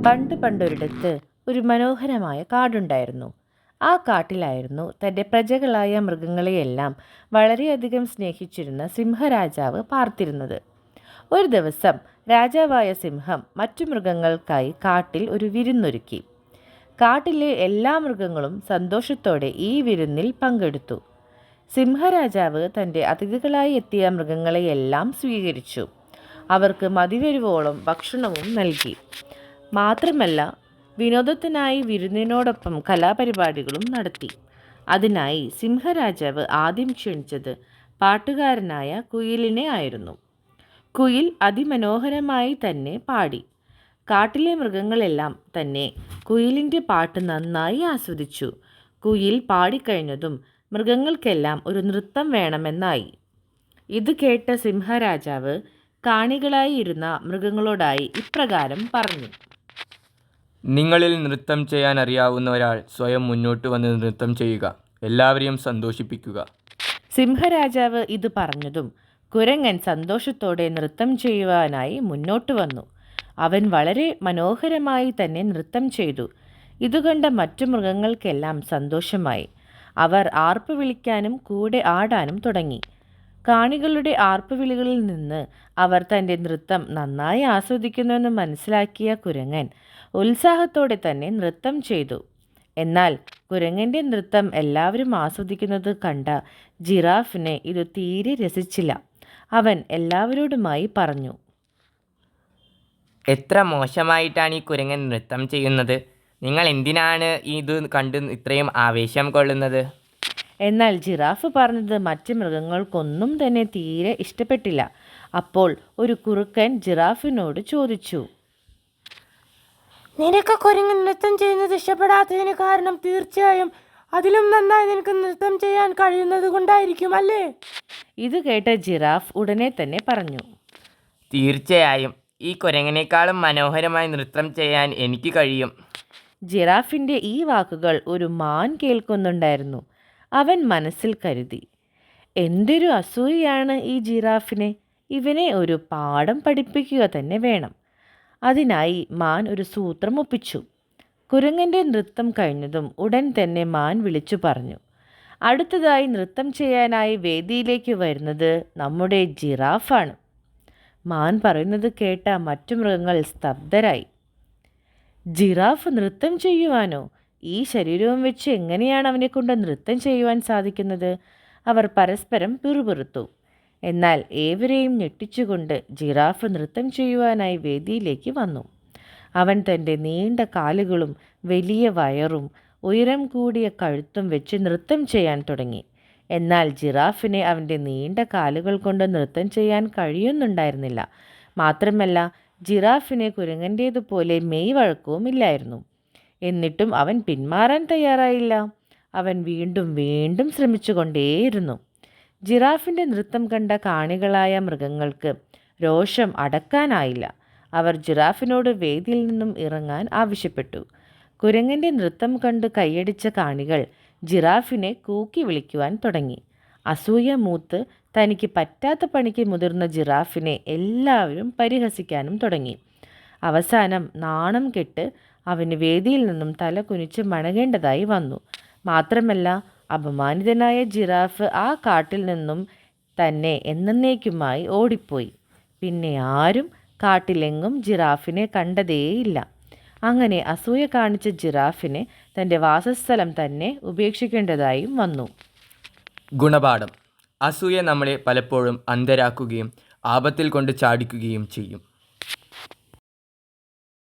പണ്ട് പണ്ടൊരിടത്ത് ഒരു മനോഹരമായ കാടുണ്ടായിരുന്നു. ആ കാട്ടിലായിരുന്നു തൻ്റെ പ്രജകളായ മൃഗങ്ങളെയെല്ലാം വളരെയധികം സ്നേഹിച്ചിരുന്ന സിംഹരാജാവ് പാർത്തിരുന്നത്. ഒരു ദിവസം രാജാവായ സിംഹം മറ്റു മൃഗങ്ങൾക്കായി കാട്ടിൽ ഒരു വിരുന്നൊരുക്കി. കാട്ടിലെ എല്ലാ മൃഗങ്ങളും സന്തോഷത്തോടെ ഈ വിരുന്നിൽ പങ്കെടുത്തു. സിംഹരാജാവ് തൻ്റെ അതിഥികളായി എത്തിയ മൃഗങ്ങളെയെല്ലാം സ്വീകരിച്ചു. അവർക്ക് മതിവരുവോളം ഭക്ഷണവും നൽകി. മാത്രമല്ല, വിനോദത്തിനായി വിരുന്നിനോടൊപ്പം കലാപരിപാടികളും നടത്തി. അതിനായി സിംഹരാജാവ് ആദ്യം ക്ഷണിച്ചത് പാട്ടുകാരനായ കുയിലിനെ ആയിരുന്നു. കുയിൽ അതിമനോഹരമായി തന്നെ പാടി. കാട്ടിലെ മൃഗങ്ങളെല്ലാം തന്നെ കുയിലിൻ്റെ പാട്ട് നന്നായി ആസ്വദിച്ചു. കുയിൽ പാടിക്കഴിഞ്ഞതും മൃഗങ്ങൾക്കെല്ലാം ഒരു നൃത്തം വേണമെന്നായി. ഇത് കേട്ട സിംഹരാജാവ് കാണികളായി ഇരുന്ന മൃഗങ്ങളോടായി ഇപ്രകാരം പറഞ്ഞു: നിങ്ങളിൽ നൃത്തം ചെയ്യാൻ അറിയാവുന്ന ഒരാൾ സ്വയം മുന്നോട്ട് വന്ന് നൃത്തം ചെയ്യുക. എല്ലാവരെയും സന്തോഷിപ്പിക്കുക. സിംഹരാജാവ് ഇത് പറഞ്ഞതും കുരങ്ങൻ സന്തോഷത്തോടെ നൃത്തം ചെയ്യുവാനായി മുന്നോട്ട് വന്നു. അവൻ വളരെ മനോഹരമായി തന്നെ നൃത്തം ചെയ്തു. ഇതുകണ്ട മറ്റു മൃഗങ്ങൾക്കെല്ലാം സന്തോഷമായി. അവർ ആർപ്പ് വിളിക്കാനും കൂടെ ആടാനും തുടങ്ങി. കാണികളുടെ ആർപ്പുവിളികളിൽ നിന്ന് അവർ തൻ്റെ നൃത്തം നന്നായി ആസ്വദിക്കുന്നുവെന്ന് മനസ്സിലാക്കിയ കുരങ്ങൻ ഉത്സാഹത്തോടെ തന്നെ നൃത്തം ചെയ്തു. എന്നാൽ കുരങ്ങൻ്റെ നൃത്തം എല്ലാവരും ആസ്വദിക്കുന്നത് കണ്ട ജിറാഫിനെ ഇത് തീരെ രസിച്ചില്ല. അവൻ എല്ലാവരോടുമായി പറഞ്ഞു: എത്ര മോശമായിട്ടാണ് ഈ കുരങ്ങൻ നൃത്തം ചെയ്യുന്നത്. നിങ്ങൾ എന്തിനാണ് ഇത് കണ്ട് ഇത്രയും ആവേശം കൊള്ളുന്നത്? എന്നാൽ ജിറാഫ് പറഞ്ഞത് മറ്റ് മൃഗങ്ങൾക്കൊന്നും തന്നെ തീരെ ഇഷ്ടപ്പെട്ടില്ല. അപ്പോൾ ഒരു കുറുക്കൻ ജിറാഫിനോട് ചോദിച്ചു: നിനക്ക് കുരങ്ങൻ നൃത്തം ചെയ്യുന്നത് ഇഷ്ടപ്പെടാത്തതിന് കാരണം തീർച്ചയായും അതിലും നന്നായി നിനക്ക് നൃത്തം ചെയ്യാൻ കഴിയുന്നത് കൊണ്ടായിരിക്കും, അല്ലേ? ഇത് കേട്ട ജിറാഫ് ഉടനെ തന്നെ പറഞ്ഞു: തീർച്ചയായും ഈ കുരങ്ങനേക്കാളും മനോഹരമായി നൃത്തം ചെയ്യാൻ എനിക്ക് കഴിയും. ജിറാഫിൻ്റെ ഈ വാക്കുകൾ ഒരു മാൻ കേൾക്കുന്നുണ്ടായിരുന്നു. അവൻ മനസ്സിൽ കരുതി: എന്തൊരു അസൂയയാണ് ഈ ജിറാഫിനെ. ഇവനെ ഒരു പാഠം പഠിപ്പിക്കുക തന്നെ വേണം. അതിനായി മാൻ ഒരു സൂത്രം ഒപ്പിച്ചു. കുരങ്ങൻ്റെ നൃത്തം കഴിഞ്ഞതും ഉടൻ തന്നെ മാൻ വിളിച്ചു പറഞ്ഞു: അടുത്തതായി നൃത്തം ചെയ്യാനായി വേദിയിലേക്ക് വരുന്നത് നമ്മുടെ ജിറാഫാണ്. മാൻ പറയുന്നത് കേട്ട മറ്റു മൃഗങ്ങൾ സ്തബ്ധരായി. ജിറാഫ് നൃത്തം ചെയ്യുവാനോ? ഈ ശരീരവും വെച്ച് എങ്ങനെയാണ് അവനെ കൊണ്ട് നൃത്തം ചെയ്യുവാൻ സാധിക്കുന്നത്? അവർ പരസ്പരം പിറുപിറുത്തു. എന്നാൽ ഏവരെയും ഞെട്ടിച്ചുകൊണ്ട് ജിറാഫ് നൃത്തം ചെയ്യുവാനായി വേദിയിലേക്ക് വന്നു. അവൻ തൻ്റെ നീണ്ട കാലുകളും വലിയ വയറും ഉയരം കൂടിയ കഴുത്തും വെച്ച് നൃത്തം ചെയ്യാൻ തുടങ്ങി. എന്നാൽ ജിറാഫിനെ അവൻ്റെ നീണ്ട കാലുകൾ കൊണ്ട് നൃത്തം ചെയ്യാൻ കഴിയുന്നുണ്ടായിരുന്നില്ല. മാത്രമല്ല, ജിറാഫിന് കുരങ്ങൻ്റേതുപോലെ മെയ് വഴക്കവുമില്ലായിരുന്നു. എന്നിട്ടും അവൻ പിന്മാറാൻ തയ്യാറായില്ല. അവൻ വീണ്ടും വീണ്ടും ശ്രമിച്ചുകൊണ്ടേയിരുന്നു. ജിറാഫിൻ്റെ നൃത്തം കണ്ട കാണികളായ മൃഗങ്ങൾക്ക് രോഷം അടക്കാനായില്ല. അവർ ജിറാഫിനോട് വേദിയിൽ നിന്നും ഇറങ്ങാൻ ആവശ്യപ്പെട്ടു. കുരങ്ങൻ്റെ നൃത്തം കണ്ട് കൈയടിച്ച കാണികൾ ജിറാഫിനെ കൂക്കി വിളിക്കുവാൻ തുടങ്ങി. അസൂയ മൂത്ത് തനിക്ക് പറ്റാത്ത പണിക്ക് മുതിർന്ന ജിറാഫിനെ എല്ലാവരും പരിഹസിക്കാനും തുടങ്ങി. അവസാനം നാണം കെട്ട് അവന് വേദിയിൽ നിന്നും തല കുനിച്ച് മടങ്ങേണ്ടതായി വന്നു. മാത്രമല്ല, അപമാനിതനായ ജിറാഫ് ആ കാട്ടിൽ നിന്നും തന്നെ എന്നേക്കുമായി ഓടിപ്പോയി. പിന്നെ ആരും കാട്ടിലെങ്ങും ജിറാഫിനെ കണ്ടതേയില്ല. അങ്ങനെ അസൂയ കാണിച്ച ജിറാഫിനെ തൻ്റെ വാസസ്ഥലം തന്നെ ഉപേക്ഷിക്കേണ്ടതായും വന്നു. ഗുണപാഠം: അസൂയ നമ്മളെ പലപ്പോഴും അന്ധരാക്കുകയും ആപത്തിൽ കൊണ്ട് ചാടിക്കുകയും ചെയ്യും.